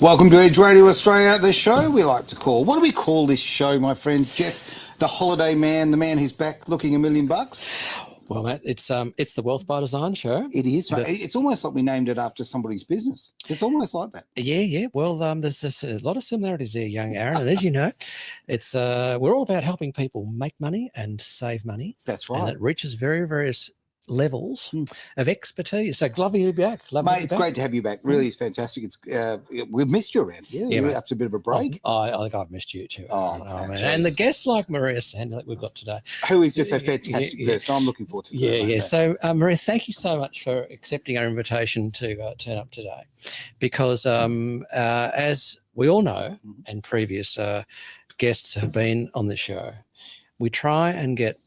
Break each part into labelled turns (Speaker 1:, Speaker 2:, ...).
Speaker 1: Welcome to Edge Radio Australia, the show we like to call. What do we call this show, my friend Jeff? The holiday man, the man who's back looking $1 million?
Speaker 2: Well, Matt, it's the Wealth by Design show.
Speaker 1: It is. It's almost like we named it after somebody's business. It's almost like that.
Speaker 2: Yeah. Well, there's a lot of similarities there, young Aaron. And as you know, it's we're all about helping people make money and save money.
Speaker 1: That's right.
Speaker 2: And it reaches various levels of expertise. So glad you back.
Speaker 1: Mate, it's great to have you back. Really, it's fantastic. It's we've missed you around here.
Speaker 2: Yeah,
Speaker 1: after a bit of a break.
Speaker 2: I think I've missed you too.
Speaker 1: Oh,
Speaker 2: man. And the guests like Maria Sandler that we've got today,
Speaker 1: who is just a fantastic person. I'm looking forward to it.
Speaker 2: Yeah. So Maria, thank you so much for accepting our invitation to turn up today, because as we all know, and previous guests have been on the show, we try and get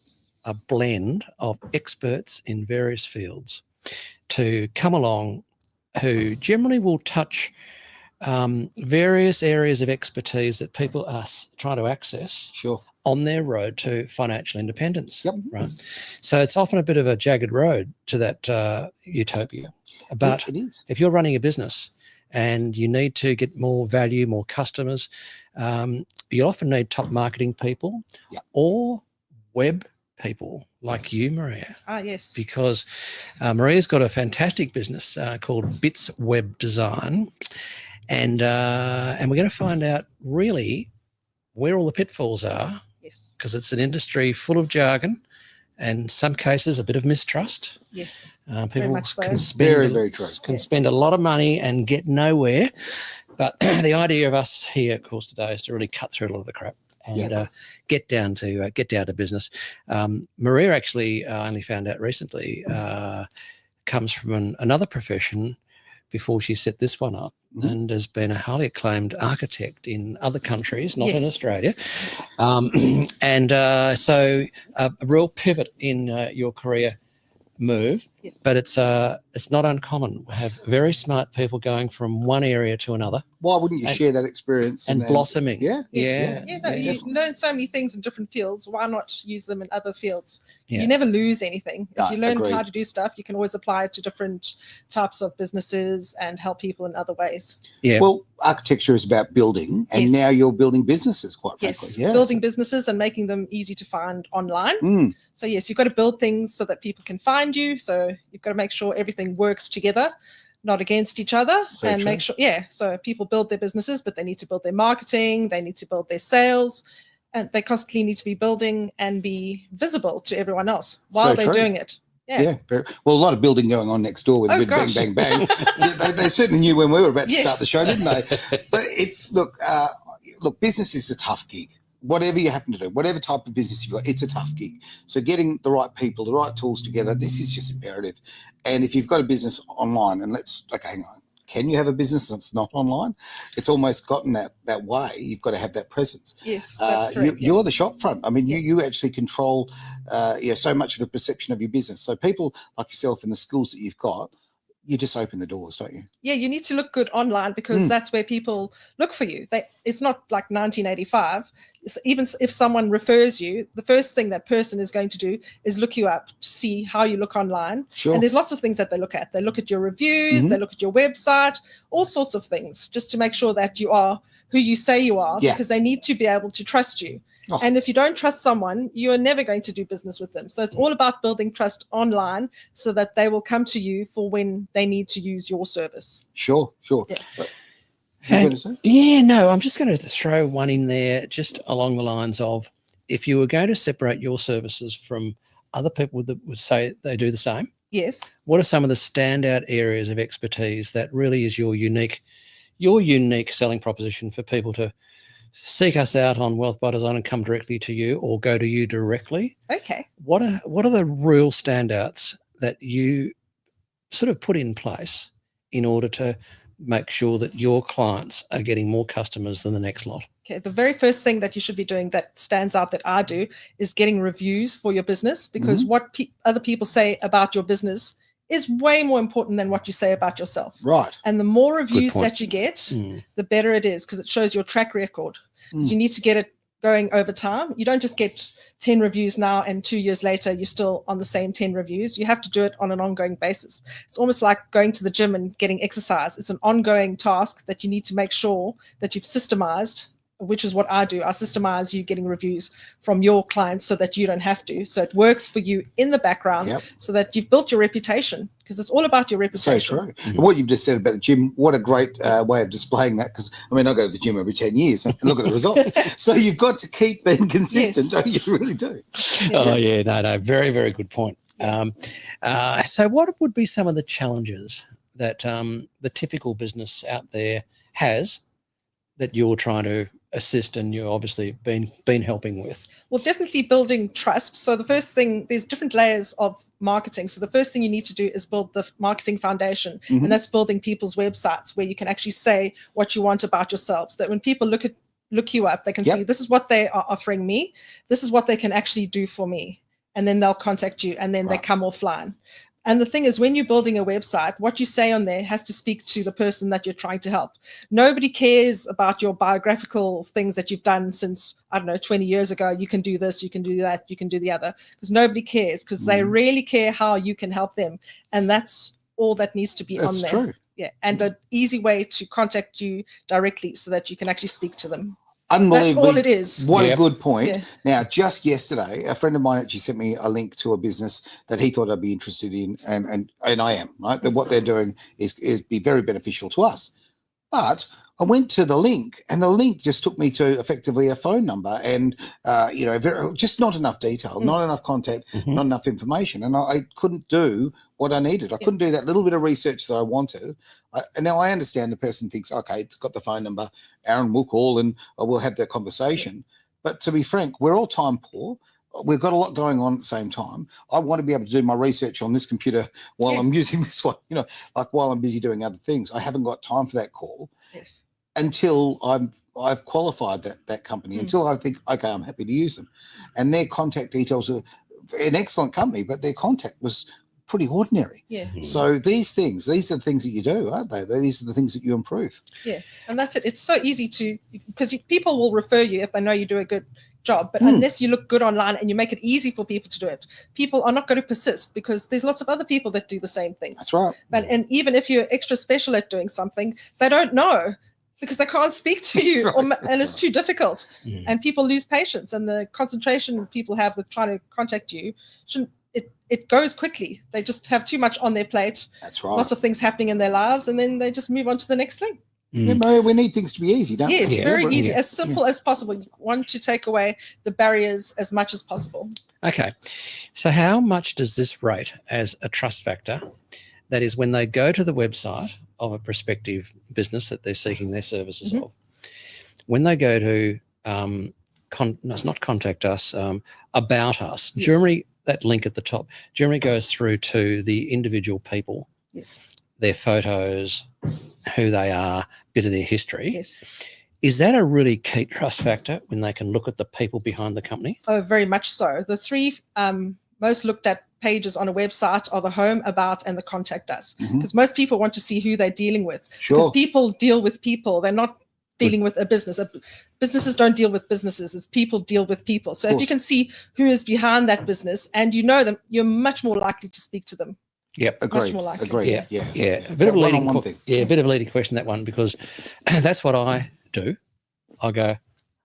Speaker 2: a blend of experts in various fields to come along who generally will touch various areas of expertise that people are trying to access on their road to financial independence.
Speaker 1: Yep.
Speaker 2: Right. So it's often a bit of a jagged road to that utopia. But
Speaker 1: it is.
Speaker 2: If you're running a business and you need to get more value, more customers, you often need top marketing people or web people like you, Maria.
Speaker 3: Ah, yes.
Speaker 2: Because Maria's got a fantastic business called Bits Web Design, and we're going to find out really where all the pitfalls are.
Speaker 3: Yes.
Speaker 2: Because it's an industry full of jargon, and in some cases a bit of mistrust.
Speaker 3: Yes.
Speaker 2: People
Speaker 3: much so.
Speaker 2: can spend
Speaker 1: Very true.
Speaker 2: Can spend a lot of money and get nowhere. But the idea of us here, of course, today is to really cut through a lot of the crap and get down to business. Maria actually, I only found out recently, comes from another profession before she set this one up, and has been a highly acclaimed architect in other countries, not in Australia. So a real pivot in your career move, but it's not uncommon. We have very smart people going from one area to another.
Speaker 1: Why wouldn't you share that experience
Speaker 2: and blossoming?
Speaker 1: Yeah.
Speaker 3: You learn so many things in different fields. Why not use them in other fields?
Speaker 2: Yeah.
Speaker 3: You never lose anything. If you learn
Speaker 1: agreed.
Speaker 3: how to do stuff, you can always apply it to different types of businesses and help people in other ways.
Speaker 2: Yeah.
Speaker 1: Well, architecture is about building, and now you're building businesses, quite frankly.
Speaker 3: Yes, building businesses and making them easy to find online. So yes, you've got to build things so that people can find you. So you've got to make sure everything works together, not against each other, and make sure, so people build their businesses, but they need to build their marketing, they need to build their sales, and they constantly need to be building and be visible to everyone else while they're doing it.
Speaker 1: Yeah. Well, a lot of building going on next door with a bit of bang, bang, bang. they certainly knew when we were about to start the show, didn't they? But it's, look, business is a tough gig. Whatever you happen to do, whatever type of business you've got, it's a tough gig. So getting the right people, the right tools together, this is just imperative. And if you've got a business online, and hang on, can you have a business that's not online? It's almost gotten that way. You've got to have that presence.
Speaker 3: Yes, that's correct.
Speaker 1: You're the shop front. I mean, you actually control so much of the perception of your business. So people like yourself and the skills that you've got, you just open the doors, don't you?
Speaker 3: Yeah, you need to look good online because that's where people look for you. It's not like 1985. Even if someone refers you, the first thing that person is going to do is look you up to see how you look online.
Speaker 1: Sure.
Speaker 3: And there's lots of things that they look at. They look at your reviews, they look at your website, all sorts of things, just to make sure that you are who you say you are, because they need to be able to trust you. And if you don't trust someone, you're never going to do business with them. So it's all about building trust online so that they will come to you for when they need to use your service.
Speaker 1: Sure.
Speaker 2: I'm just going to throw one in there just along the lines of, if you were going to separate your services from other people that would say they do the same, what are some of the standout areas of expertise that really is your unique selling proposition for people to seek us out on Wealth by Design and come directly to you or go to you directly?
Speaker 3: Okay.
Speaker 2: What are the real standouts that you sort of put in place in order to make sure that your clients are getting more customers than the next lot?
Speaker 3: Okay, the very first thing that you should be doing that stands out that I do is getting reviews for your business, because what other people say about your business is way more important than what you say about yourself.
Speaker 1: Right.
Speaker 3: And the more reviews that you get, the better it is, because it shows your track record. You need to get it going over time. You don't just get 10 reviews now and 2 years later you're still on the same 10 reviews. You have to do it on an ongoing basis. It's almost like going to the gym and getting exercise. It's an ongoing task that you need to make sure that you've systemized, which is what I do. I systemize you getting reviews from your clients so that you don't have to. So it works for you in the background so that you've built your reputation, because it's all about your reputation.
Speaker 1: So true. And what you've just said about the gym, what a great way of displaying that, because, I mean, I go to the gym every 10 years and look at the results. So you've got to keep being consistent, don't you? You really do.
Speaker 2: Oh, yeah. No. Very, very good point. So what would be some of the challenges that the typical business out there has that you're trying to assist and you're obviously been helping with?
Speaker 3: Well, definitely building trust. So the first thing, there's different layers of marketing. So the first thing you need to do is build the marketing foundation, and that's building people's websites where you can actually say what you want about yourselves, that when people look you up, they can see this is what they are offering me, this is what they can actually do for me, and then they'll contact you, and then they come offline. And the thing is, when you're building a website, what you say on there has to speak to the person that you're trying to help. Nobody cares about your biographical things that you've done since, I don't know, 20 years ago. You can do this, you can do that, you can do the other, because nobody cares, because they really care how you can help them. And that's all that needs to be on there.
Speaker 1: True.
Speaker 3: Yeah, and an easy way to contact you directly so that you can actually speak to them.
Speaker 1: Unbelievable.
Speaker 3: That's all it is.
Speaker 1: What a good point.
Speaker 3: Yeah.
Speaker 1: Now, just yesterday, a friend of mine actually sent me a link to a business that he thought I'd be interested in, and I am, right? That what they're doing is be very beneficial to us. But I went to the link, and the link just took me to effectively a phone number, and just not enough detail, not enough contact, not enough information, and I couldn't do what I needed. I couldn't do that little bit of research that I wanted. And now I understand the person thinks, okay, it's got the phone number, Aaron will call and we'll have that conversation. But to be frank, we're all time poor. We've got a lot going on at the same time. I want to be able to do my research on this computer while I'm using this one, like while I'm busy doing other things. I haven't got time for that call until I've qualified that company, until I think, okay, I'm happy to use them. And their contact details are an excellent company, but their contact was pretty ordinary. So these are the things that you do, aren't they? These are the things that you improve.
Speaker 3: And that's it. It's so easy to, because people will refer you if they know you do a good job, but unless you look good online and you make it easy for people to do it, people are not going to persist, because there's lots of other people that do the same thing.
Speaker 1: That's right.
Speaker 3: And even if you're extra special at doing something, they don't know, because they can't speak to you, and it's too difficult. And people lose patience, and the concentration people have with trying to contact you it goes quickly. They just have too much on their plate.
Speaker 1: That's right.
Speaker 3: Lots of things happening in their lives, and then they just move on to the next thing.
Speaker 1: Yeah, Maria, we need things to be easy, don't we?
Speaker 3: Yes, very easy, as simple as possible. You want to take away the barriers as much as possible.
Speaker 2: Okay. So how much does this rate as a trust factor? That is, when they go to the website of a prospective business that they're seeking their services of, when they go to, not contact us, about us, generally that link at the top generally goes through to the individual people, their photos, who they are, bit of their history. Is that a really key trust factor when they can look at the people behind the company?
Speaker 3: Oh, very much so. The three most looked at pages on a website are the home, about, and the contact us, because most people want to see who they're dealing with. Because people deal with people. They're not dealing with a business. Businesses don't deal with businesses. It's people deal with people. So if you can see who is behind that business and you know them, you're much more likely to speak to them.
Speaker 2: Yep.
Speaker 3: Much more likely.
Speaker 1: Agreed.
Speaker 2: Yeah. A bit of a leading question, that one, because that's what I do. I go,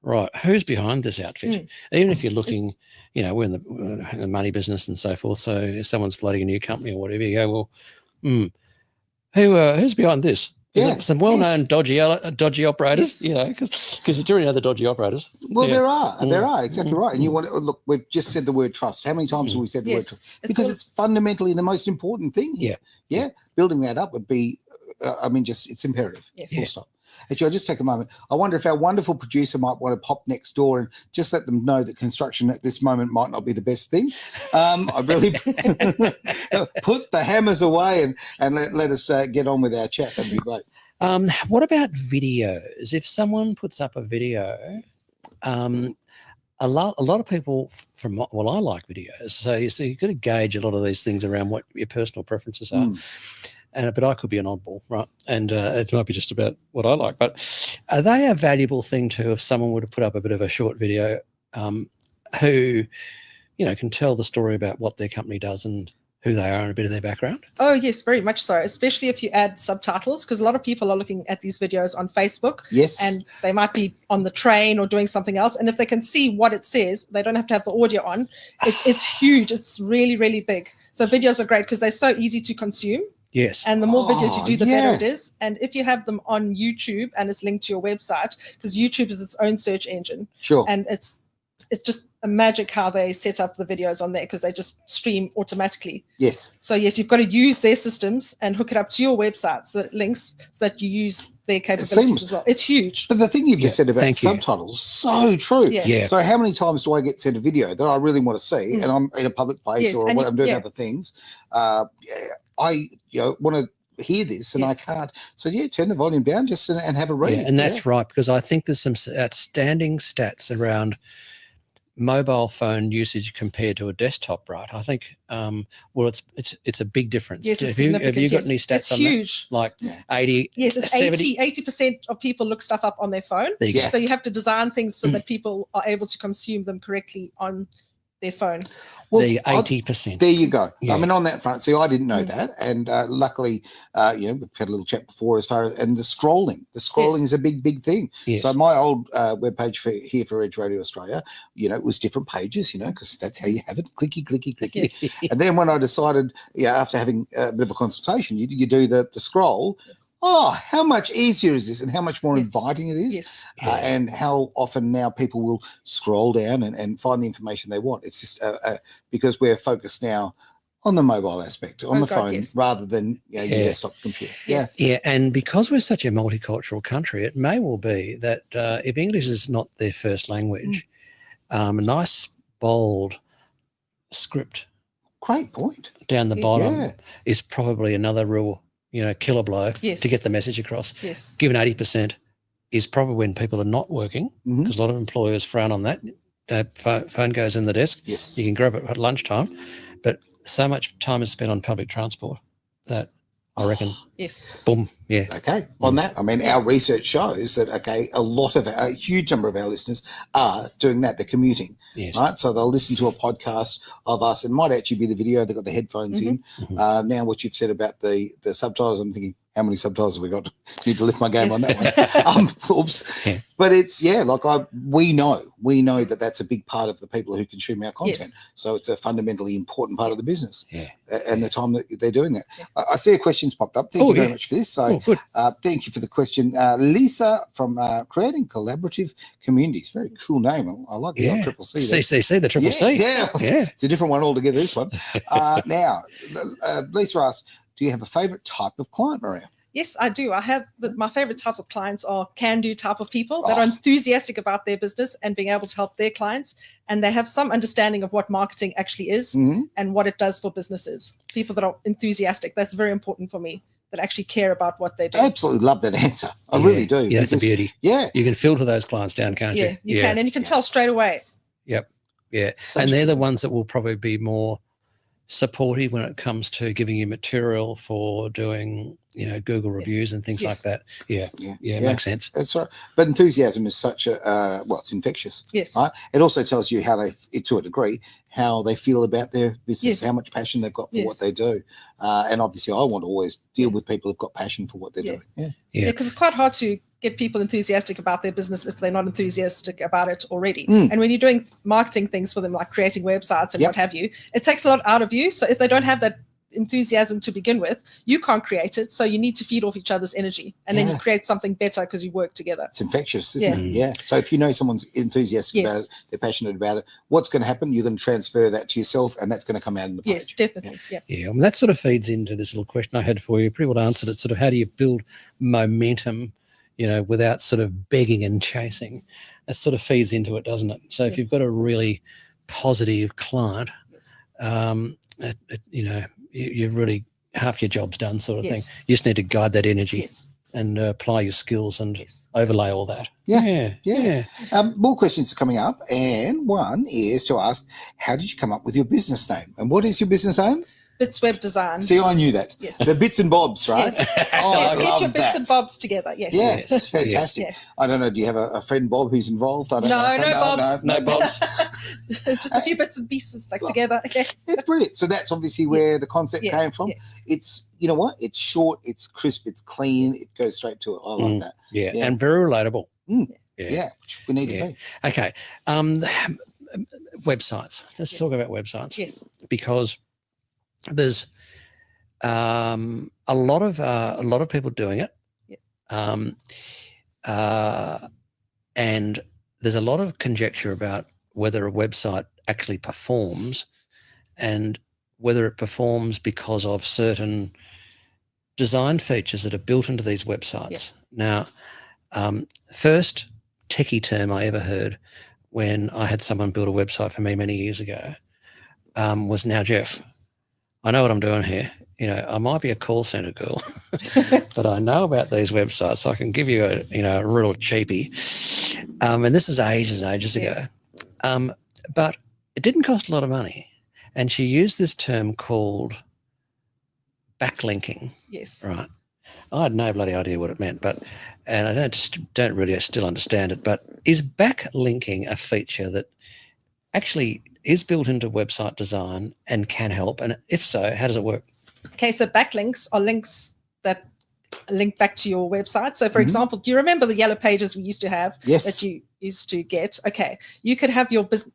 Speaker 2: right, who's behind this outfit? Even if you're looking, we're in the money business and so forth. So if someone's floating a new company or whatever, you go, well, who's behind this? Some well-known dodgy operators, because you do know the dodgy operators.
Speaker 1: Well, there are, exactly right. And you want to look, we've just said the word trust. How many times have we said the word trust? Because it's fundamentally the most important thing here. Yeah. Building that up would be, it's imperative. Full stop. Actually, I'll just take a moment. I wonder if our wonderful producer might want to pop next door and just let them know that construction at this moment might not be the best thing. I really put the hammers away and let us get on with our chat. That'd be great.
Speaker 2: What about videos? If someone puts up a video, a lot of people I like videos. So you've got to gauge a lot of these things around what your personal preferences are. but I could be an oddball, right? And it might be just about what I like. But are they a valuable thing too if someone were to put up a bit of a short video who, can tell the story about what their company does and who they are and a bit of their background?
Speaker 3: Oh, yes, very much so, especially if you add subtitles, because a lot of people are looking at these videos on Facebook.
Speaker 1: Yes.
Speaker 3: And they might be on the train or doing something else. And if they can see what it says, they don't have to have the audio on. It's huge. It's really, really big. So videos are great because they're so easy to consume.
Speaker 2: Yes.
Speaker 3: And the more videos you do, the better it is. And if you have them on YouTube and it's linked to your website, because YouTube is its own search engine.
Speaker 1: Sure.
Speaker 3: And it's just a magic how they set up the videos on there because they just stream automatically.
Speaker 1: Yes.
Speaker 3: So yes, you've got to use their systems and hook it up to your website so that it links, so that you use their capabilities as well. It's huge.
Speaker 1: But the thing you've just said about subtitles, so true.
Speaker 3: Yeah.
Speaker 1: So how many times do I get sent a video that I really want to see and I'm in a public place or when I'm doing other things? I want to hear this and I can't. So turn the volume down just and have a read.
Speaker 2: Yeah, and that's right, because I think there's some outstanding stats around mobile phone usage compared to a desktop, right? I think it's a big difference.
Speaker 3: Yes,
Speaker 2: have you got any stats
Speaker 3: it's
Speaker 2: on
Speaker 3: huge.
Speaker 2: that? Like 80?
Speaker 3: Yes, it's 80% of people look stuff up on their phone.
Speaker 2: There you go.
Speaker 3: So you have to design things so that people are able to consume them correctly on their phone.
Speaker 2: Well, the 80%.
Speaker 1: There you go.
Speaker 2: Yeah.
Speaker 1: I mean, on that front, see, I didn't know that, and luckily, we've had a little chat before as far as and the scrolling. The scrolling is a big thing.
Speaker 2: Yes.
Speaker 1: So my old webpage for Edge Radio Australia, it was different pages, because that's how you have it, clicky, clicky, clicky. And then when I decided, after having a bit of a consultation, you do the scroll. Oh, how much easier is this and how much more inviting it is and how often now people will scroll down and find the information they want. It's just because we're focused now on the mobile aspect, on the phone, rather than your desktop computer.
Speaker 2: Yeah, and because we're such a multicultural country, it may well be that if English is not their first language, a nice, bold script.
Speaker 1: Great point.
Speaker 2: Down the bottom is probably another real killer blow to get the message across.
Speaker 3: Yes.
Speaker 2: Given 80% is probably when people are not working, because a lot of employers frown on that. That phone goes in the desk.
Speaker 1: Yes.
Speaker 2: You can grab it at lunchtime, but so much time is spent on public transport that I reckon.
Speaker 3: Yes.
Speaker 2: Boom. Yeah.
Speaker 1: Okay. On that, I mean, our research shows that, a huge number of our listeners are doing that. They're commuting, right? So they'll listen to a podcast of us and might actually be the video. They've got the headphones in. Now, what you've said about the subtitles, I'm thinking, how many subtitles have we got? Need to lift my game on that one. Oops. Yeah. But it's, we know that that's a big part of the people who consume our content. Yes. So it's a fundamentally important part of the business and the time that they're doing that. Yeah. I see a question's popped up. Thank you very much for this. So thank you for the question. Lisa from Creating Collaborative Communities. Very cool name. I like the old Triple C.
Speaker 2: CCC, the Triple C.
Speaker 1: Yeah. It's a different one altogether, this one. Now, Lisa asks, do you have a favourite type of client, Maria?
Speaker 3: Yes, I do. I have my favorite types of clients are can-do type of people that are enthusiastic about their business and being able to help their clients. And they have some understanding of what marketing actually is and what it does for businesses. People that are enthusiastic. That's very important for me, that actually care about what they do.
Speaker 1: I absolutely love that answer. I really do.
Speaker 2: Yeah, that's a beauty.
Speaker 1: Yeah.
Speaker 2: You can filter those clients down, can't you?
Speaker 3: Yeah, you can. And you can tell straight away.
Speaker 2: Yep. Yeah. And they're the ones that will probably be more supportive when it comes to giving you material for doing, Google reviews and things like that. Yeah, makes sense.
Speaker 1: That's right. But enthusiasm is such it's infectious.
Speaker 3: Yes.
Speaker 1: Right. It also tells you how to a degree, how they feel about their business, how much passion they've got for what they do. And obviously I want to always deal with people who've got passion for what they're doing.
Speaker 3: Yeah, because it's quite hard to get people enthusiastic about their business if they're not enthusiastic about it already. And when you're doing marketing things for them, like creating websites and what have you, it takes a lot out of you. So if they don't have that enthusiasm to begin with, you can't create it. So you need to feed off each other's energy and then you create something better because you work together.
Speaker 1: It's infectious, isn't it? Yeah. So if you know someone's enthusiastic about it, they're passionate about it, what's going to happen? You're going to transfer that to yourself and that's going to come out in the page.
Speaker 3: Yes, definitely.
Speaker 2: Yeah. I mean, that sort of feeds into this little question I had for you. Pretty well answered it. Sort of how do you build momentum, without sort of begging and chasing? That sort of feeds into it, doesn't it? So if you've got a really positive client, you've really half your job's done, sort of thing. You just need to guide that energy and apply your skills and overlay all that. Yeah.
Speaker 1: More questions are coming up, and one is to ask, how did you come up with your business name? And what is your business name?
Speaker 3: Bits Web Design.
Speaker 1: See, I knew that.
Speaker 3: Yes.
Speaker 1: The bits and bobs, right?
Speaker 3: Yes.
Speaker 1: Oh,
Speaker 3: Yes,
Speaker 1: I
Speaker 3: get
Speaker 1: love
Speaker 3: your bits
Speaker 1: that.
Speaker 3: and bobs together. Yes.
Speaker 1: Yeah,
Speaker 2: Yes.
Speaker 1: it's fantastic.
Speaker 3: Yes.
Speaker 1: I don't know. Do you have a friend Bob who's involved? I don't
Speaker 3: No,
Speaker 1: know.
Speaker 3: no bobs.
Speaker 2: No bobs.
Speaker 3: Just a few bits and pieces stuck together. Yes.
Speaker 1: It's brilliant. So that's obviously where the concept
Speaker 3: Yes,
Speaker 1: came from.
Speaker 3: yes.
Speaker 1: It's, you know what? It's short, it's crisp, it's clean, it goes straight to it. I like that.
Speaker 2: Yeah,
Speaker 1: Yeah.
Speaker 2: and very relatable.
Speaker 1: Mm. Yeah, which we need to be.
Speaker 2: Okay. Websites. Let's talk about websites.
Speaker 3: Yes.
Speaker 2: Because there's a lot of people doing it.
Speaker 3: Yeah.
Speaker 2: And there's a lot of conjecture about whether a website actually performs and whether it performs because of certain design features that are built into these websites. Now, first techie term I ever heard when I had someone build a website for me many years ago was, "Now, Jeff, I know what I'm doing here. You know, I might be a call center girl, but I know about these websites. So I can give you a real cheapie." And this is ages and ages ago. But it didn't cost a lot of money. And she used this term called backlinking.
Speaker 3: Yes.
Speaker 2: Right. I had no bloody idea what it meant, and I don't really still understand it. But is backlinking a feature that actually is built into website design and can help? And if so, how does it work?
Speaker 3: Okay, so backlinks are links that link back to your website. So, for example, do you remember the yellow pages we used to have that you used to get? Okay, you could have your business.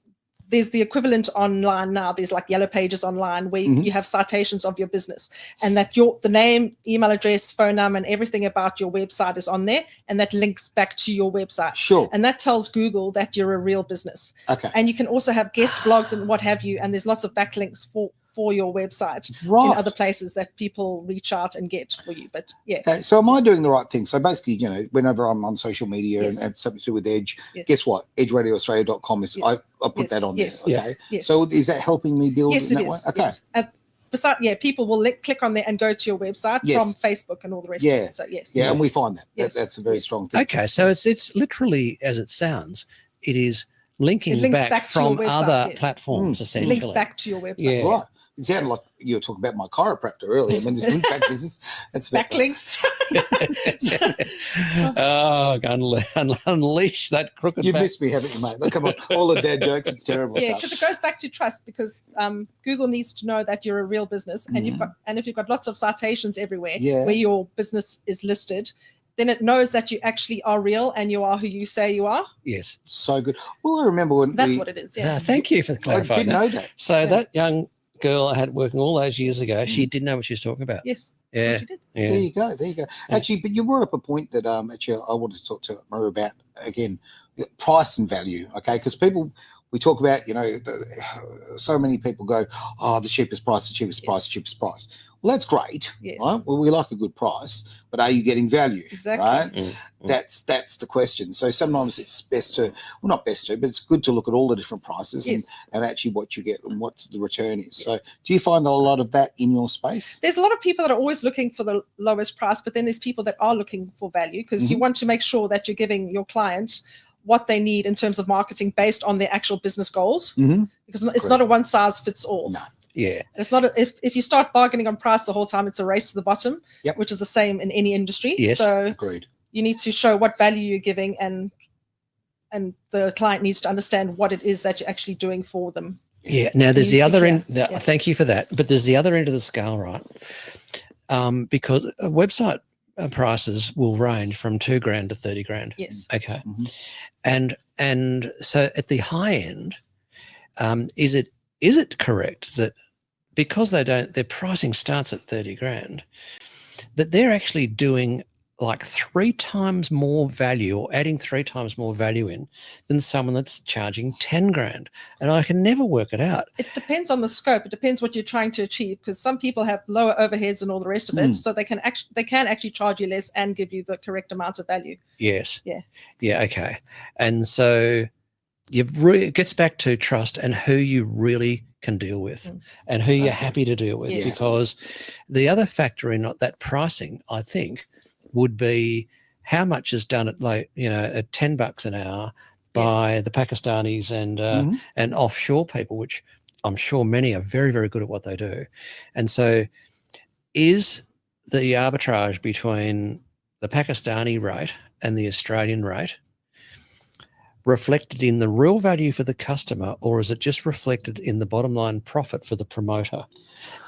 Speaker 3: There's the equivalent online now. There's like yellow pages online where you have citations of your business, and that the name, email address, phone number, and everything about your website is on there, and that links back to your website.
Speaker 1: Sure.
Speaker 3: And that tells Google that you're a real business.
Speaker 1: Okay.
Speaker 3: And you can also have guest blogs and what have you, and there's lots of backlinks for your website in other places that people reach out and get for you. But yeah.
Speaker 1: Okay, so am I doing the right thing? So basically, you know, whenever I'm on social media and something to do with Edge, guess what? EdgeRadioAustralia.com is I put that on there. Okay.
Speaker 3: Yes.
Speaker 1: So is that helping me build
Speaker 3: yes,
Speaker 1: in that
Speaker 3: it is.
Speaker 1: way? Okay.
Speaker 3: Yes. Besides, people will click on there and go to your website from Facebook and all the rest of it. So yes.
Speaker 1: Yeah, and we find that.
Speaker 3: Yes.
Speaker 1: That's a very strong thing.
Speaker 2: Okay, so it's literally, as it sounds, it is linking
Speaker 3: links
Speaker 2: back
Speaker 3: to
Speaker 2: from
Speaker 3: your website,
Speaker 2: other platforms,
Speaker 3: It
Speaker 2: essentially.
Speaker 3: links back to your website.
Speaker 1: Right. It sounded like you were talking about my chiropractor earlier. I mean, this link back business, that's
Speaker 3: backlinks.
Speaker 2: Oh, unleash that crooked
Speaker 1: You've
Speaker 2: back.
Speaker 1: missed me, haven't you, mate? Look, come on, all the dad jokes, it's terrible
Speaker 3: Yeah,
Speaker 1: stuff.
Speaker 3: because it goes back to trust, because Google needs to know that you're a real business, and if you've got lots of citations everywhere where your business is listed, then it knows that you actually are real and you are who you say you are.
Speaker 2: Yes.
Speaker 1: So good. Well, I remember when
Speaker 3: that's what it is. Yeah.
Speaker 2: Thank you for clarifying.
Speaker 1: I didn't know that.
Speaker 2: So that young girl I had working all those years ago, she didn't know what she was talking about.
Speaker 3: Yes.
Speaker 2: Yeah.
Speaker 3: She did.
Speaker 2: Yeah.
Speaker 1: There you go. There you go. Actually, but you brought up a point that actually I wanted to talk to Maria about again, price and value. Okay, because we talk about, you know, so many people go, oh, the cheapest price, the cheapest price, the cheapest price. Well, that's great, right? Well, we like a good price, but are you getting value?
Speaker 3: Exactly.
Speaker 1: Right? That's the question. So sometimes it's best to, well, not best to, but it's good to look at all the different prices and actually what you get and what the return is. So do you find a lot of that in your space?
Speaker 3: There's a lot of people that are always looking for the lowest price, but then there's people that are looking for value, because you want to make sure that you're giving your client what they need in terms of marketing based on their actual business goals, because it's not a one size fits all.
Speaker 1: No.
Speaker 2: Yeah.
Speaker 3: It's not if you start bargaining on price the whole time, it's a race to the bottom, which is the same in any industry.
Speaker 2: Yes.
Speaker 3: So
Speaker 1: agreed.
Speaker 3: You need to show what value you're giving, and the client needs to understand what it is that you're actually doing for them.
Speaker 2: Yeah. Now there's the other end. Thank you for that. But there's the other end of the scale, right? Because a website prices will range from $2,000 to $30,000.
Speaker 3: Yes.
Speaker 2: Okay. And so at the high end, is it correct that because their pricing starts at $30,000, that they're actually doing like 3 times more value, or adding 3 times more value in, than someone that's charging $10,000? And I can never work it out.
Speaker 3: It depends on the scope. It depends what you're trying to achieve, because some people have lower overheads and all the rest of it, so they can actually charge you less and give you the correct amount of value.
Speaker 2: Yes.
Speaker 3: Yeah.
Speaker 2: Yeah. Okay. And so it gets back to trust and who you really can deal with and who you're happy to deal with, because the other factor in that pricing, I think, would be how much is done at, like, you know, at $10 an hour by the Pakistanis and offshore people, which I'm sure many are very, very good at what they do. And so is the arbitrage between the Pakistani rate and the Australian rate reflected in the real value for the customer, or is it just reflected in the bottom line profit for the promoter?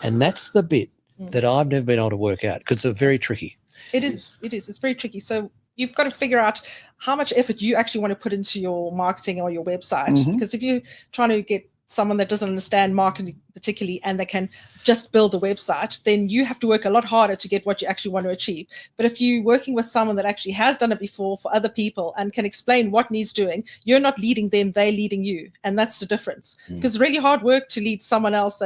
Speaker 2: And that's the bit that I've never been able to work out, because it's very tricky.
Speaker 3: It is. It's very tricky. So you've got to figure out how much effort you actually want to put into your marketing or your website. Because if you're trying to get someone that doesn't understand marketing particularly and they can just build a website, then you have to work a lot harder to get what you actually want to achieve. But if you're working with someone that actually has done it before for other people and can explain what needs doing, you're not leading them, they're leading you. And that's the difference. Because it's really hard work to lead someone else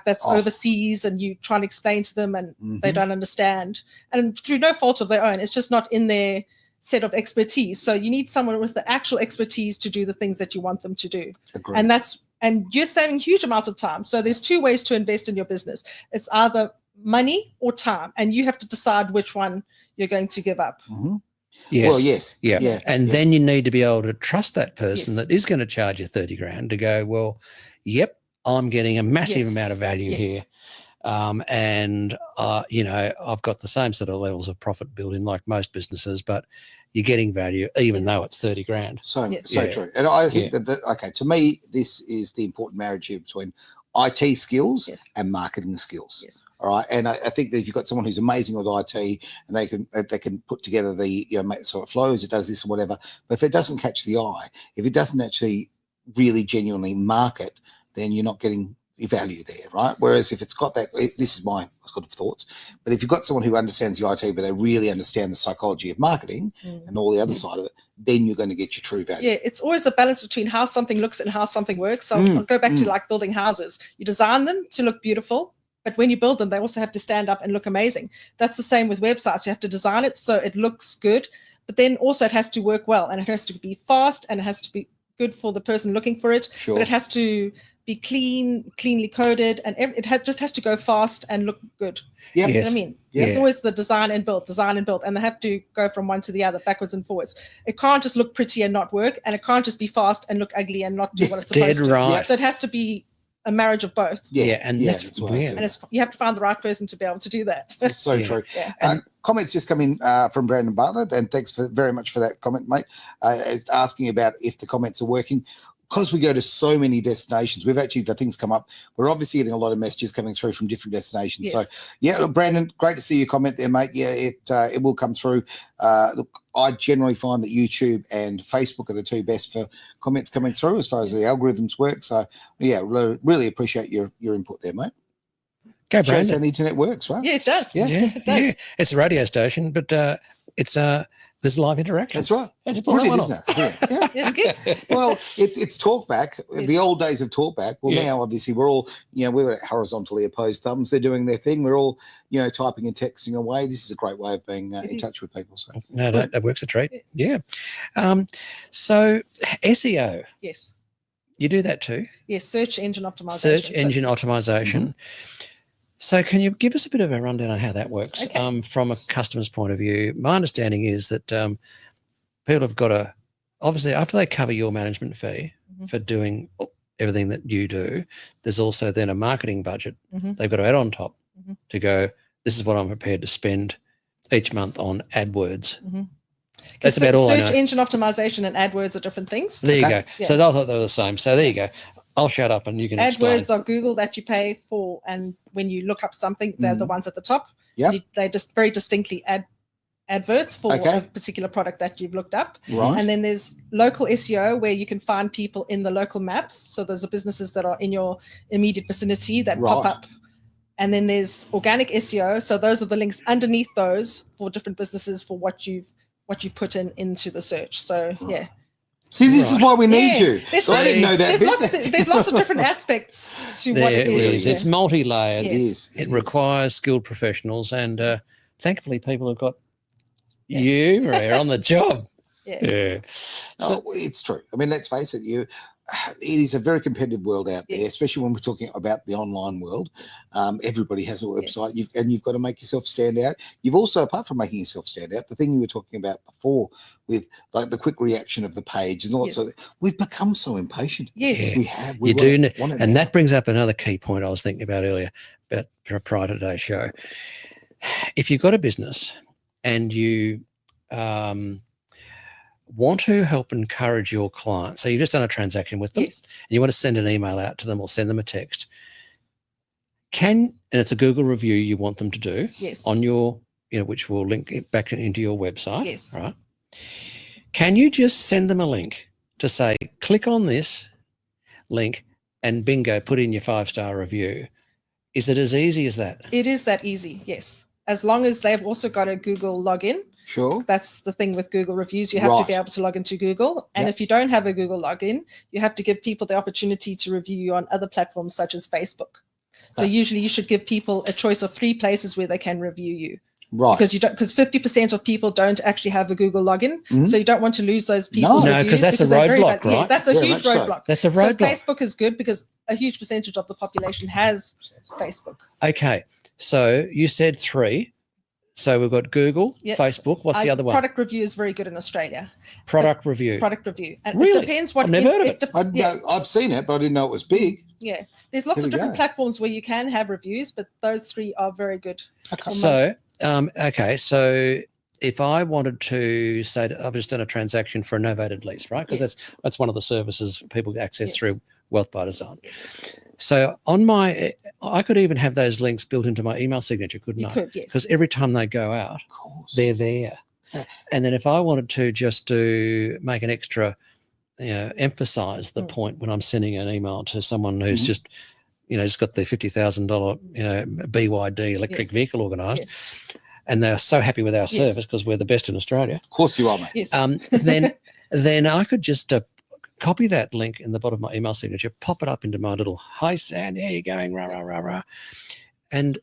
Speaker 3: that's overseas, and you try to explain to them and they don't understand. And through no fault of their own, it's just not in their set of expertise. So you need someone with the actual expertise to do the things that you want them to do.
Speaker 1: Agreed.
Speaker 3: And you're saving huge amounts of time. So there's two ways to invest in your business. It's either money or time, and you have to decide which one you're going to give up.
Speaker 2: Yes.
Speaker 1: Well, yes.
Speaker 2: Yeah. And then you need to be able to trust that person that is going to charge you 30 grand to go, well, yep, I'm getting a massive amount of value here. And I've got the same sort of levels of profit built in like most businesses, but you're getting value even though it's 30 grand.
Speaker 1: So true. And I think that to me, this is the important marriage here between IT skills and marketing skills. All right. And I think that if you've got someone who's amazing with IT and they can put together the, so it flows, it does this or whatever. But if it doesn't catch the eye, if it doesn't actually really genuinely market, then you're not getting your value there, right? Whereas if it's got that, this is my sort of thoughts, but if you've got someone who understands the IT, but they really understand the psychology of marketing and all the other side of it, then you're going to get your true value.
Speaker 3: Yeah, it's always a balance between how something looks and how something works. So I'll go back to like building houses. You design them to look beautiful, but when you build them, they also have to stand up and look amazing. That's the same with websites. You have to design it so it looks good, but then also it has to work well, and it has to be fast, and it has to be good for the person looking for it. But it has to be cleanly coded, and just has to go fast and look good.
Speaker 1: Yeah,
Speaker 3: you know what I mean. It's always the design and build, and they have to go from one to the other, backwards and forwards. It can't just look pretty and not work, and it can't just be fast and look ugly and not do what it's supposed to.
Speaker 2: Right.
Speaker 3: So it has to be a marriage of both.
Speaker 2: That's
Speaker 3: and you have to find the right person to be able to do that.
Speaker 1: That's so true. Comments just come in from Brandon Bartlett, and thanks very much for that comment, mate. Is asking about if the comments are working. Because we go to so many destinations, we've actually, the things come up. We're obviously getting a lot of messages coming through from different destinations. So, look, Brandon, great to see your comment there, mate. Yeah, it will come through. Look, I generally find that YouTube and Facebook are the two best for comments coming through as far as the algorithms work. So, really appreciate your input there, mate.
Speaker 2: Go, Brandon.
Speaker 1: Shows how the internet works, right?
Speaker 3: Yeah, it does.
Speaker 2: It does. Yeah. It's a radio station, but it's there's live interaction.
Speaker 1: That's right.
Speaker 2: It's
Speaker 1: brilliant, isn't it? Yeah.
Speaker 3: It's good.
Speaker 1: Well, it's talkback. The old days of talkback. Well, now obviously we're all, we're horizontally opposed thumbs. They're doing their thing. We're all, typing and texting away. This is a great way of being in touch with people. So
Speaker 2: no, that works a treat. Yeah. So SEO.
Speaker 3: Yes.
Speaker 2: You do that too.
Speaker 3: Yes. Search engine optimization.
Speaker 2: Search engine optimization. So can you give us a bit of a rundown on how that works from a customer's point of view? My understanding is that people have got to, obviously, after they cover your management fee for doing everything that you do, there's also then a marketing budget they've got to add on top to go, this is what I'm prepared to spend each month on AdWords. That's about all I know.
Speaker 3: Search engine optimization and AdWords are different things.
Speaker 2: There you go. Yeah. So I thought they were the same. So there you go. I'll shut up and you can explain.
Speaker 3: AdWords are Google that you pay for, and when you look up something, they're the ones at the top.
Speaker 1: Yeah,
Speaker 3: they just very distinctly adverts for a particular product that you've looked up.
Speaker 1: Right.
Speaker 3: And then there's local SEO, where you can find people in the local maps. So those are businesses that are in your immediate vicinity that pop up. And then there's organic SEO. So those are the links underneath those for different businesses for what you've put into the search. So
Speaker 1: See, this is why we need you.
Speaker 3: I
Speaker 1: didn't know that.
Speaker 3: There's lots of different aspects to what it is.
Speaker 2: It's multi-layered.
Speaker 1: It
Speaker 2: requires skilled professionals, and thankfully people have got you, Maria, on the job.
Speaker 1: So, it's true. I mean, let's face it. it is a very competitive world out there,
Speaker 3: Yes.
Speaker 1: especially when we're talking about the online world. Everybody has a website,
Speaker 3: Yes.
Speaker 1: you've got to make yourself stand out. You've also, apart from making yourself stand out, the thing you were talking about before with like the quick reaction of the page and all
Speaker 3: Yes.
Speaker 1: that. So we've become so impatient.
Speaker 3: Yes.
Speaker 2: Yeah.
Speaker 1: We have.
Speaker 2: You do,
Speaker 1: want it
Speaker 2: and
Speaker 1: now.
Speaker 2: that brings up another key point I was thinking about earlier, about prior to today's show. If you've got a business and you want to help encourage your clients, so you've just done a transaction with them,
Speaker 3: Yes.
Speaker 2: and you want to send an email out to them or send them a text, and it's a Google review you want them to do
Speaker 3: Yes.
Speaker 2: on your, which will link it back into your website.
Speaker 3: Yes.
Speaker 2: Right. Can you just send them a link to say, click on this link and bingo, put in your 5-star review? Is it as easy as that?
Speaker 3: It is that easy. Yes. As long as they've also got a Google login.
Speaker 1: Sure.
Speaker 3: That's the thing with Google reviews. You have to be able to log into Google. And if you don't have a Google login, you have to give people the opportunity to review you on other platforms such as Facebook. So usually you should give people a choice of 3 places where they can review you.
Speaker 1: Right.
Speaker 3: Because 50% of people don't actually have a Google login. So you don't want to lose those people.
Speaker 2: No, because that's a roadblock, right?
Speaker 3: Yeah, that's a huge roadblock.
Speaker 2: That's a roadblock.
Speaker 3: So Facebook is good because a huge percentage of the population has Facebook.
Speaker 2: Okay. So you said 3. So we've got Google, Facebook. What's the other one?
Speaker 3: Product review is very good in Australia.
Speaker 2: Product review.
Speaker 3: Product review. And
Speaker 2: Really?
Speaker 3: it depends what
Speaker 2: I've never heard of it.
Speaker 1: I've seen it, but I didn't know it was big.
Speaker 3: Yeah. There's lots of different platforms where you can have reviews, but those 3 are very good.
Speaker 1: Okay.
Speaker 2: So, so if I wanted to say that I've just done a transaction for a novated lease, right? Because that's one of the services people access through Wealth by Design. So I could even have those links built into my email signature, couldn't I?
Speaker 3: You could, yes.
Speaker 2: Because every time they go out, they're there. And then if I wanted to just make an extra, emphasize the point when I'm sending an email to someone who's just, just got their $50,000, BYD electric vehicle organised, and they're so happy with our service because we're the best in Australia.
Speaker 1: Of course you are, mate.
Speaker 3: Yes.
Speaker 2: Then I could just copy that link in the bottom of my email signature, pop it up into my little, hi, Sam, how you going, rah, rah, rah, rah. And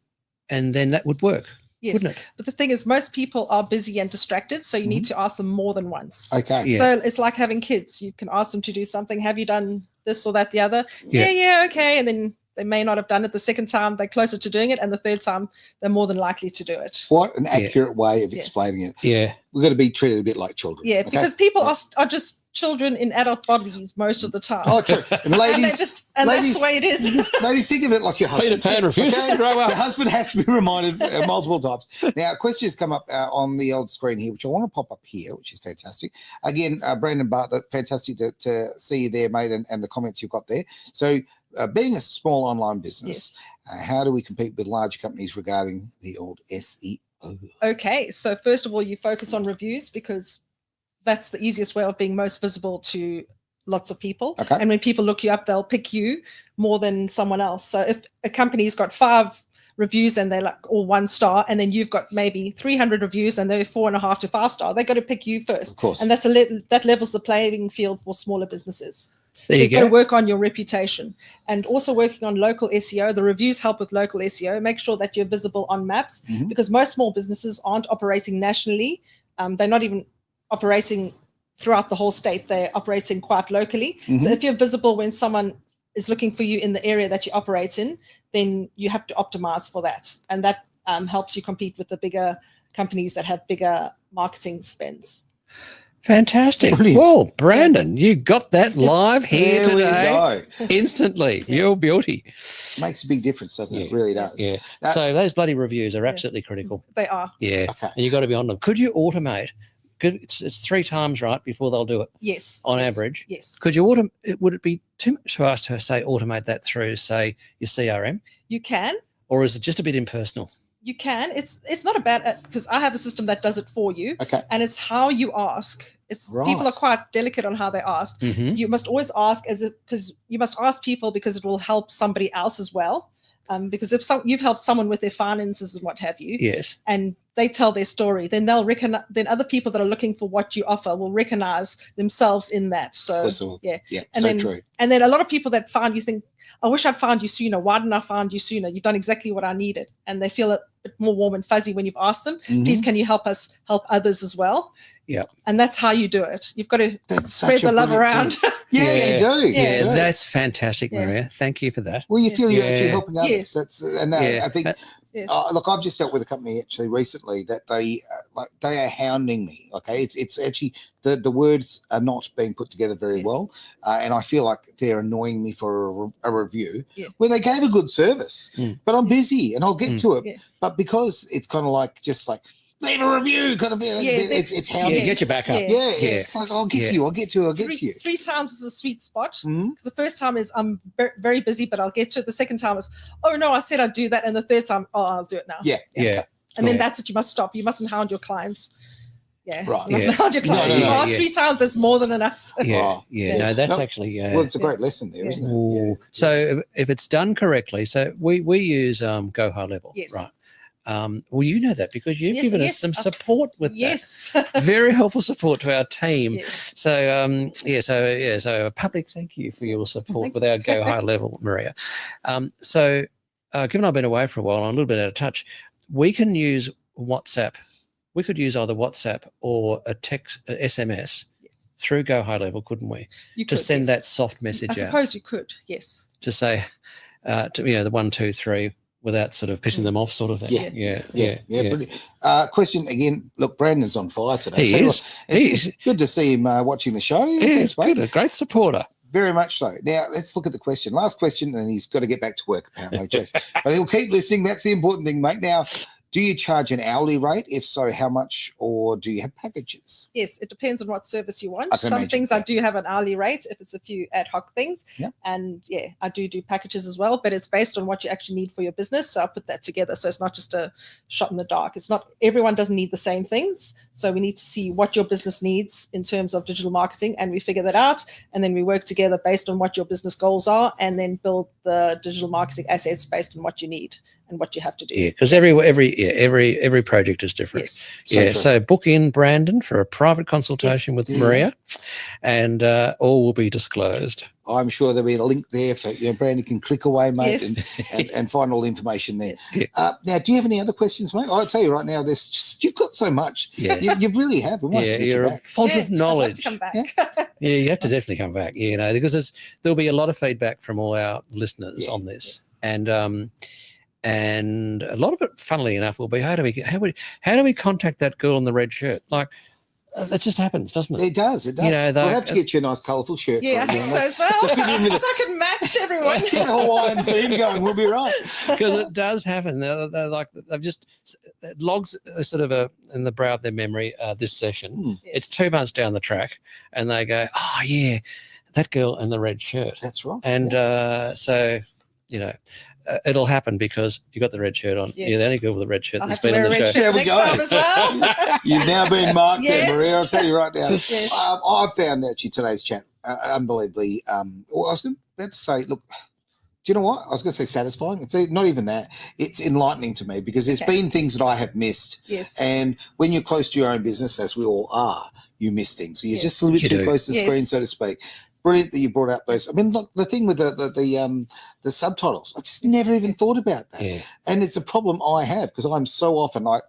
Speaker 2: then that would work, wouldn't it?
Speaker 3: But the thing is, most people are busy and distracted, so you need to ask them more than once.
Speaker 1: Okay.
Speaker 2: Yeah.
Speaker 3: So it's like having kids. You can ask them to do something. Have you done this or that, the other? Yeah, okay. And then they may not have done it the second time. They're closer to doing it. And the third time, they're more than likely to do it.
Speaker 1: What an accurate way of explaining it.
Speaker 2: Yeah.
Speaker 1: We've got to be treated a bit like children.
Speaker 3: Yeah, because people are just children in adult bodies most of the time.
Speaker 1: Oh, true. And ladies,
Speaker 3: that's the way it is.
Speaker 1: ladies, think of it like your husband.
Speaker 2: Peter Pan refuses to grow up.
Speaker 1: Your husband has to be reminded multiple times. Now, a question has come up on the old screen here, which I want to pop up here, which is fantastic. Again, Brandon Bartlett, fantastic to see you there, mate, and the comments you've got there. So, being a small online business, how do we compete with large companies regarding the old SEO?
Speaker 3: Okay, so first of all, you focus on reviews because that's the easiest way of being most visible to lots of people.
Speaker 1: Okay.
Speaker 3: And when people look you up, they'll pick you more than someone else. So if a company's got 5 reviews and they're like all 1 star, and then you've got maybe 300 reviews and they're 4.5 to 5 star, they've got to pick you first.
Speaker 1: Of course.
Speaker 3: And that's that levels the playing field for smaller businesses.
Speaker 2: There
Speaker 3: So
Speaker 2: you
Speaker 3: you've got
Speaker 2: go.
Speaker 3: to work on your reputation, and also working on local SEO. The reviews help with local SEO. Make sure that you're visible on maps, because most small businesses aren't operating nationally. They're not even operating throughout the whole state. They're operating quite locally. So if you're visible when someone is looking for you in the area that you operate in, then you have to optimize for that. And that helps you compete with the bigger companies that have bigger marketing spends.
Speaker 2: Fantastic.
Speaker 1: Brilliant.
Speaker 2: Well, Brandon, you got that live here
Speaker 1: There we
Speaker 2: today.
Speaker 1: go.
Speaker 2: Instantly. Your beauty.
Speaker 1: Makes a big difference, doesn't it? It really does.
Speaker 2: Yeah. So those bloody reviews are absolutely critical.
Speaker 3: They are.
Speaker 2: Yeah.
Speaker 1: Okay.
Speaker 2: And you've got to be on them. Could you automate? It's 3 times, right, before they'll do it?
Speaker 3: Yes.
Speaker 2: On
Speaker 3: yes,
Speaker 2: average?
Speaker 3: Yes.
Speaker 2: Could you would it be too much to ask to say automate that through, say, your CRM?
Speaker 3: You can.
Speaker 2: Or is it just a bit impersonal?
Speaker 3: You can. It's not a bad, because I have a system that does it for you.
Speaker 1: Okay.
Speaker 3: And it's how you ask. It's people are quite delicate on how they ask.
Speaker 2: Mhm.
Speaker 3: You must always ask because you must ask people because it will help somebody else as well. Because if you've helped someone with their finances and what have you,
Speaker 2: Yes.
Speaker 3: and they tell their story, then they'll recognize. Then other people that are looking for what you offer will recognize themselves in that. So yeah, and
Speaker 1: so
Speaker 3: then,
Speaker 1: true.
Speaker 3: And then a lot of people that find you think, I wish I'd found you sooner. Why didn't I find you sooner? You've done exactly what I needed, and they feel a bit more warm and fuzzy when you've asked them. Please, can you help us help others as well?
Speaker 2: Yeah.
Speaker 3: And that's how you do it. You've got to
Speaker 1: That's
Speaker 3: spread
Speaker 1: such a
Speaker 3: the love
Speaker 1: brilliant
Speaker 3: around.
Speaker 1: point. Yeah, you do.
Speaker 2: Yeah,
Speaker 1: you do.
Speaker 2: that's fantastic,
Speaker 3: Yeah.
Speaker 2: Maria. Thank you for that.
Speaker 1: Well, you feel you're actually
Speaker 2: Yeah.
Speaker 1: helping others.
Speaker 3: Yes.
Speaker 1: That's
Speaker 2: Yeah.
Speaker 1: I think.
Speaker 3: Yes.
Speaker 1: Look, I've just dealt with a company actually recently that they are hounding me. Okay, it's actually the words are not being put together very
Speaker 3: Yes.
Speaker 1: well, and I feel like they're annoying me for a review
Speaker 3: Yeah.
Speaker 1: where they gave a good service, but I'm busy and I'll get to it.
Speaker 3: Yeah.
Speaker 1: But because it's kind of like just like leave a review, kind of thing. It's hounding.
Speaker 2: Yeah, get your back up.
Speaker 3: Yeah.
Speaker 1: Yeah,
Speaker 2: Yeah.
Speaker 1: it's like I'll get to you. I'll get to you.
Speaker 3: Three times is a sweet spot.
Speaker 1: Mhm.
Speaker 3: Because the first time is I'm very busy, but I'll get to it. The second time is, oh no, I said I'd do that. And the third time, oh, I'll do it now.
Speaker 1: Yeah.
Speaker 2: Yeah.
Speaker 3: And then
Speaker 2: Yeah.
Speaker 3: that's it. You must stop. You mustn't hound your clients. Yeah.
Speaker 1: Right.
Speaker 3: You mustn't hound your
Speaker 1: No,
Speaker 3: clients.
Speaker 1: no,
Speaker 3: You
Speaker 1: no.
Speaker 3: ask
Speaker 2: Yeah.
Speaker 3: 3 times, that's more than enough.
Speaker 2: Yeah,
Speaker 1: Oh,
Speaker 2: yeah,
Speaker 1: yeah.
Speaker 2: no, that's
Speaker 1: No,
Speaker 2: actually
Speaker 1: Well, it's a great lesson there,
Speaker 3: Yeah.
Speaker 1: isn't it?
Speaker 2: Ooh.
Speaker 1: Yeah.
Speaker 2: So if it's done correctly, so we use Go High Level,
Speaker 3: Yes.
Speaker 2: right? Well, you know that because you've
Speaker 3: Yes,
Speaker 2: given us
Speaker 3: yes.
Speaker 2: some support with
Speaker 3: Yes.
Speaker 2: that. Very helpful support to our team.
Speaker 3: Yes.
Speaker 2: So a public thank you for your support
Speaker 3: Thank
Speaker 2: with our Go High Level, Maria. Given I've been away for a while, I'm a little bit out of touch. We can use WhatsApp. We could use either WhatsApp or a SMS
Speaker 3: Yes.
Speaker 2: through Go High Level, couldn't we?
Speaker 3: You
Speaker 2: To
Speaker 3: could,
Speaker 2: send
Speaker 3: yes.
Speaker 2: that soft message
Speaker 3: I
Speaker 2: out.
Speaker 3: suppose you could. Yes.
Speaker 2: To say, the 1, 2, 3, without sort of pissing them off, sort of thing.
Speaker 1: Yeah.
Speaker 2: Yeah.
Speaker 1: Brilliant. Question again. Look, Brandon's on fire today.
Speaker 2: He
Speaker 1: Tell you
Speaker 2: is.
Speaker 1: what, it's good to see him watching the show.
Speaker 2: Yeah,
Speaker 1: Thanks,
Speaker 2: it's
Speaker 1: mate.
Speaker 2: good. A great supporter.
Speaker 1: Very much so. Now let's look at the question. Last question, and he's got to get back to work apparently, Jess. But he'll keep listening. That's the important thing, mate. Now, do you charge an hourly rate? If so, how much? Or do you have packages?
Speaker 3: Yes, it depends on what service you want.
Speaker 1: I can
Speaker 3: Some
Speaker 1: imagine,
Speaker 3: things
Speaker 1: yeah.
Speaker 3: I do have an hourly rate if it's a few ad hoc things.
Speaker 1: Yeah.
Speaker 3: And I do packages as well, but it's based on what you actually need for your business. So I put that together. So it's not just a shot in the dark. It's not, everyone doesn't need the same things. So we need to see what your business needs in terms of digital marketing, and we figure that out. And then we work together based on what your business goals are, and then build the digital marketing assets based on what you need and what you have to do.
Speaker 2: Yeah, because every project is different.
Speaker 3: Yes.
Speaker 2: So book in Brandon for a private consultation with
Speaker 1: Yeah.
Speaker 2: Maria, and all will be disclosed.
Speaker 1: I'm sure there'll be a link there for Brandon can click away, mate,
Speaker 3: Yes.
Speaker 1: and find all the information there.
Speaker 2: Yeah.
Speaker 1: Now, do you have any other questions, mate? I'll tell you right now, there's just, you've got so much.
Speaker 2: Yeah.
Speaker 1: You really have. We might have to get you
Speaker 2: You're a
Speaker 1: back.
Speaker 2: font
Speaker 3: Yeah,
Speaker 2: of
Speaker 3: I'd love
Speaker 2: knowledge.
Speaker 3: to come back.
Speaker 2: Yeah, you have to definitely come back. Because there'll be a lot of feedback from all our listeners
Speaker 1: Yeah.
Speaker 2: on this, and a lot of it, funnily enough, will be how do we contact that girl in the red shirt? Like that just happens, doesn't it?
Speaker 1: It does. It does.
Speaker 2: We'll
Speaker 1: we'll have to get you a nice, colourful shirt.
Speaker 3: Yeah, I
Speaker 1: for it,
Speaker 3: think so as well.
Speaker 1: To fit in with
Speaker 3: So I can match everyone.
Speaker 1: Get the Hawaiian theme going. We'll be right.
Speaker 2: Because it does happen. They're like they've just logs are sort of in the brow of their memory. This session,
Speaker 3: Yes.
Speaker 2: it's 2 months down the track, and they go, "Oh yeah, that girl in the red shirt."
Speaker 1: That's right.
Speaker 2: And it'll happen because you got the red shirt on.
Speaker 3: Yes.
Speaker 2: You're the only girl with the red shirt
Speaker 3: I'll
Speaker 2: that's
Speaker 3: have to
Speaker 2: been on
Speaker 3: wear a
Speaker 2: the
Speaker 3: red
Speaker 2: show.
Speaker 3: shirt
Speaker 1: There we
Speaker 3: next
Speaker 1: go.
Speaker 3: time as well.
Speaker 1: You've now been marked there,
Speaker 3: Yes.
Speaker 1: Maria. I'll tell you right now.
Speaker 3: Yes.
Speaker 1: I've found actually today's chat unbelievably. I was about to say, look, do you know what? I was going to say satisfying. It's not even that. It's enlightening to me because there's
Speaker 3: Okay.
Speaker 1: been things that I have missed.
Speaker 3: Yes.
Speaker 1: And when you're close to your own business, as we all are, you miss things. So you're
Speaker 3: Yes.
Speaker 1: just a little bit
Speaker 2: You
Speaker 1: too
Speaker 2: do.
Speaker 1: close to the
Speaker 3: Yes.
Speaker 1: screen, so to speak. Brilliant that you brought out those. I mean, look, the thing with the subtitles, I just never even thought about that.
Speaker 2: Yeah.
Speaker 1: And it's a problem I have because I'm so often I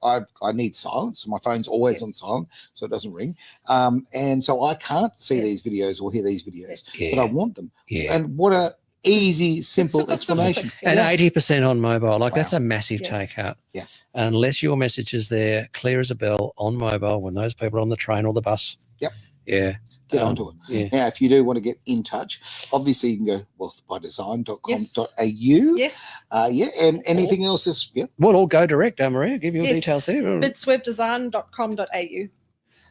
Speaker 1: need silence. My phone's always
Speaker 3: Yes.
Speaker 1: on silent, so it doesn't ring. And so I can't see
Speaker 3: Yeah.
Speaker 1: these videos or hear these videos,
Speaker 2: Yeah.
Speaker 1: but I want them.
Speaker 2: Yeah.
Speaker 1: And what a easy, simple
Speaker 3: It's a simple
Speaker 1: explanation.
Speaker 3: fix,
Speaker 2: And
Speaker 3: yeah.
Speaker 2: 80% on mobile, like
Speaker 1: Wow.
Speaker 2: that's a massive
Speaker 3: Yeah.
Speaker 2: takeout.
Speaker 1: Yeah.
Speaker 2: Unless your message is there, clear as a bell on mobile when those people are on the train or the bus.
Speaker 1: Yep.
Speaker 2: Yeah.
Speaker 1: Get
Speaker 2: Um,
Speaker 1: onto it.
Speaker 2: Yeah.
Speaker 1: Now, if you do want to get in touch, obviously you can go wealthbydesign.com.au.
Speaker 3: Yes.
Speaker 1: And anything else is,
Speaker 2: Well, all go direct, Maria. Give your
Speaker 3: Yes.
Speaker 2: details there.
Speaker 3: Bitswebdesign.com.au.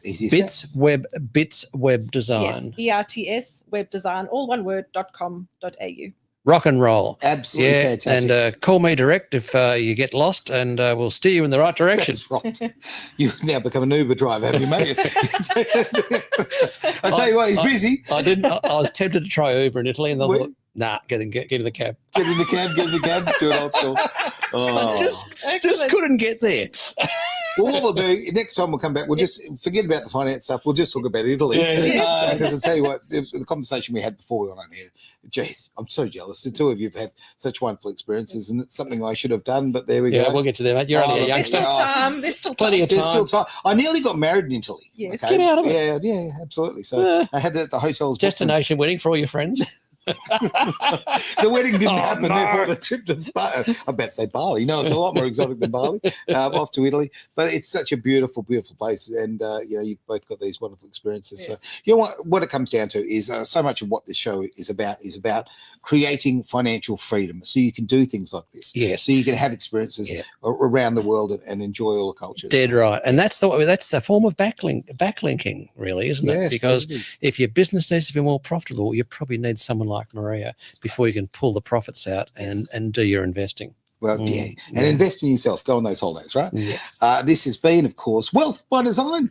Speaker 1: easy as that.
Speaker 2: Bits Web Design.
Speaker 3: Yes. ERTS web design, all one word, .com.au.
Speaker 2: Rock and roll.
Speaker 1: Absolutely
Speaker 2: Yeah.
Speaker 1: fantastic.
Speaker 2: And call me direct if you get lost, and we'll steer you in the right direction.
Speaker 1: That's right. You've now become an Uber driver, have you, mate? I tell you what, he's busy.
Speaker 2: I didn't. I was tempted to try Uber in Italy, and I
Speaker 1: Were
Speaker 2: thought, nah, get in the cab.
Speaker 1: Get in the cab, do it old school. Oh.
Speaker 2: Just
Speaker 3: Excellent.
Speaker 2: couldn't get there.
Speaker 1: Well, what we'll do next time we'll come back, we'll just forget about the finance stuff. We'll just talk about Italy. Because I'll tell you what, the conversation we had before we went on here, geez, I'm so jealous. The two of you have had such wonderful experiences, and it's something I should have done, but there we go.
Speaker 2: Yeah, we'll get to that, mate. You're only a
Speaker 3: There's
Speaker 2: youngster.
Speaker 3: still time. There's still
Speaker 2: Plenty of
Speaker 1: There's
Speaker 2: time.
Speaker 1: still time. I nearly got married in Italy.
Speaker 3: Yes.
Speaker 2: Get out of it.
Speaker 1: Yeah, absolutely. So I had the hotels.
Speaker 2: Destination wedding for all your friends.
Speaker 1: The wedding didn't happen, therefore the trip to I'm about to say Bali. No, it's a lot more exotic than Bali. Off to Italy, but it's such a beautiful, beautiful place, and you've both got these wonderful experiences.
Speaker 3: Yes.
Speaker 1: So you know what it comes down to is so much of what this show is about creating financial freedom, so you can do things like this.
Speaker 2: Yes.
Speaker 1: So you can have experiences around the world and enjoy all the cultures.
Speaker 2: Dead right, and that's the form of backlinking, really, isn't it?
Speaker 1: Yes,
Speaker 2: because
Speaker 1: it is.
Speaker 2: if your business needs to be more profitable, you probably need someone like Maria before you can pull the profits out and do your investing.
Speaker 1: Well, and invest in yourself. Go on those holidays, right?
Speaker 2: Yes.
Speaker 1: This has been, of course, Wealth by Design.